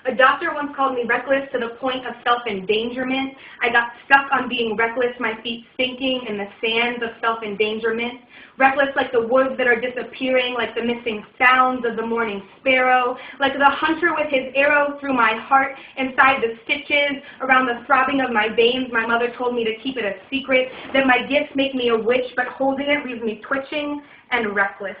A doctor once called me reckless to the point of self-endangerment. I got stuck on being reckless, my feet sinking in the sands of self-endangerment. Reckless like the woods that are disappearing, like the missing sounds of the morning sparrow, like the hunter with his arrow through my heart, inside the stitches, around the throbbing of my veins. My mother told me to keep it a secret, that my gifts make me a witch, but holding it leaves me twitching and reckless.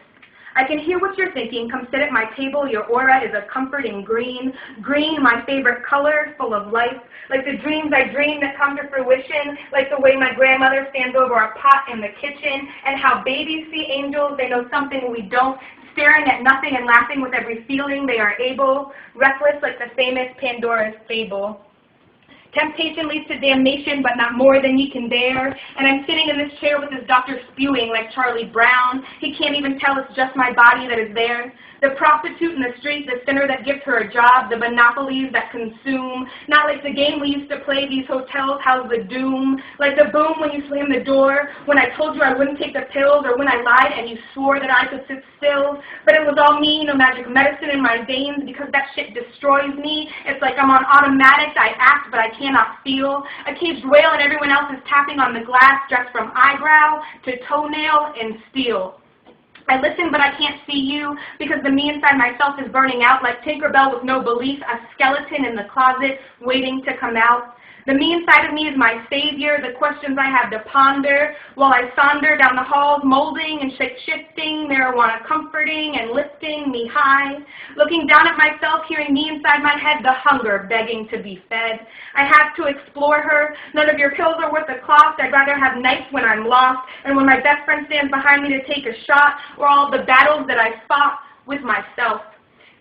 I can hear what you're thinking. Come sit at my table. Your aura is a comforting green. Green, my favorite color, full of life. Like the dreams I dream that come to fruition. Like the way my grandmother stands over a pot in the kitchen. And how babies see angels. They know something we don't. Staring at nothing and laughing with every feeling they are able. Reckless like the famous Pandora's fable. Temptation leads to damnation, but not more than ye can bear. And I'm sitting in this chair with this doctor spewing like Charlie Brown. He can't even tell it's just my body that is there. The prostitute in the street, the sinner that gives her a job, the monopolies that consume. Not like the game we used to play, these hotels house the doom. Like the boom when you slam the door, when I told you I wouldn't take the pills, or when I lied and you swore that I could sit still. But it was all me, no magic medicine in my veins, because that shit destroys me. It's like I'm on automatic, I act but I cannot feel. A caged whale and everyone else is tapping on the glass, dressed from eyebrow to toenail in steel. I listen, but I can't see you, because the me inside myself is burning out like Tinkerbell with no belief, a skeleton in the closet waiting to come out. The me inside of me is my savior, the questions I have to ponder, while I sonder down the halls, molding and shape-shifting, marijuana comforting and lifting me high. Looking down at myself, hearing me inside my head, the hunger begging to be fed. I have to explore her. None of your pills are worth the cost. I'd rather have nights when I'm lost, and when my best friend stands behind me to take a shot, or all the battles that I fought with myself.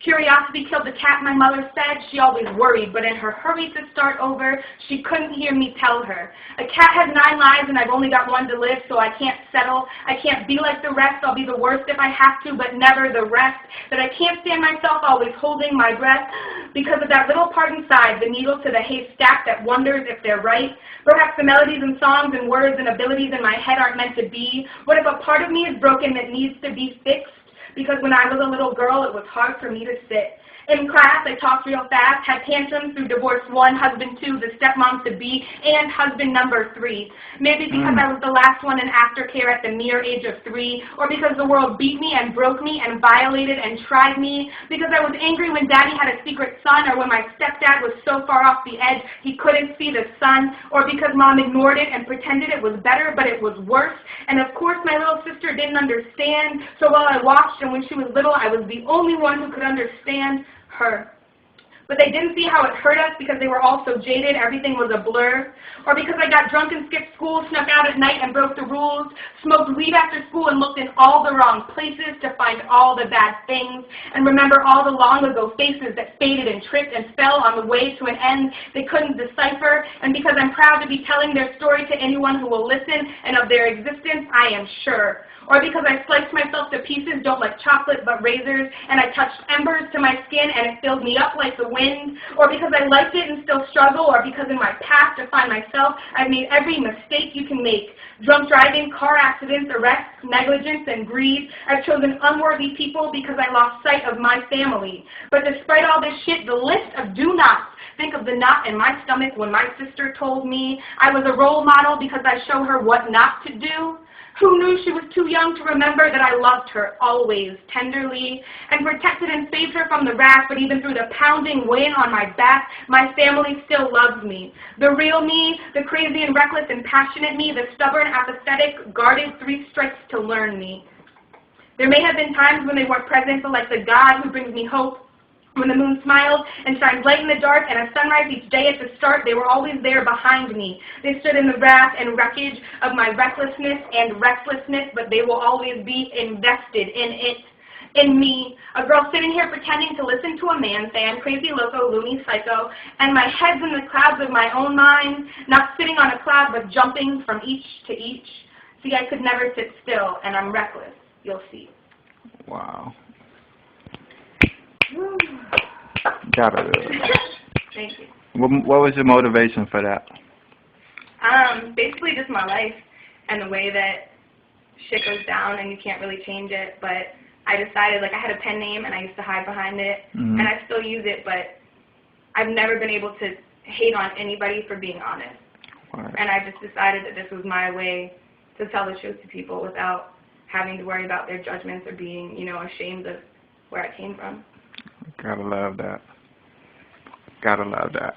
Curiosity killed the cat, my mother said. She always worried, but in her hurry to start over, she couldn't hear me tell her. A cat has 9 lives, and I've only got 1 to live, so I can't settle. I can't be like the rest. I'll be the worst if I have to, but never the rest. That I can't stand myself always holding my breath because of that little part inside, the needle to the haystack that wonders if they're right. Perhaps the melodies and songs and words and abilities in my head aren't meant to be. What if a part of me is broken that needs to be fixed? Because when I was a little girl, it was hard for me to sit. In class, I talked real fast, had tantrums through divorce 1, husband 2, the stepmom-to-be, and husband number 3. Maybe because I was the last one in aftercare at the mere age of 3, or because the world beat me and broke me and violated and tried me, because I was angry when daddy had a secret son, or when my stepdad was so far off the edge he couldn't see the sun, or because mom ignored it and pretended it was better, but it was worse. And of course, my little sister didn't understand, so while I watched, and when she was little, I was the only one who could understand her. But they didn't see how it hurt us because they were all so jaded, everything was a blur. Or because I got drunk and skipped school, snuck out at night and broke the rules, smoked weed after school and looked in all the wrong places to find all the bad things, and remember all the long ago faces that faded and tripped and fell on the way to an end they couldn't decipher. And because I'm proud to be telling their story to anyone who will listen, and of their existence I am sure. Or because I sliced myself to pieces, don't like chocolate but razors, and I touched embers to my skin and it filled me up like the wind. Or because I liked it and still struggle, or because in my past to find myself I've made every mistake you can make. Drunk driving, car accidents, arrests, negligence, and greed. I've chosen unworthy people because I lost sight of my family. But despite all this shit, the list of do nots. Think of the knot in my stomach when my sister told me I was a role model because I show her what not to do. Who knew she was too young to remember that I loved her always, tenderly, and protected and saved her from the wrath, but even through the pounding wind on my back, my family still loves me. The real me, the crazy and reckless and passionate me, the stubborn, apathetic, guarded 3 strikes to learn me. There may have been times when they weren't present, but like the God who brings me hope, when the moon smiles and shines light in the dark and a sunrise each day at the start, they were always there behind me. They stood in the wrath and wreckage of my recklessness and restlessness, but they will always be invested in it, in me. A girl sitting here pretending to listen to a man fan, crazy, loco, loony, psycho, and my head's in the clouds of my own mind, not sitting on a cloud, but jumping from each to each. See, I could never sit still, and I'm reckless. You'll see. Wow. Got it. Thank you. What was your motivation for that? Basically just my life and the way that shit goes down and you can't really change it. But I decided, like, I had a pen name and I used to hide behind it, and I still use it, but I've never been able to hate on anybody for being honest. Right. And I just decided that this was my way to tell the truth to people without having to worry about their judgments or being, you know, ashamed of where I came from. Gotta love that. Gotta love that.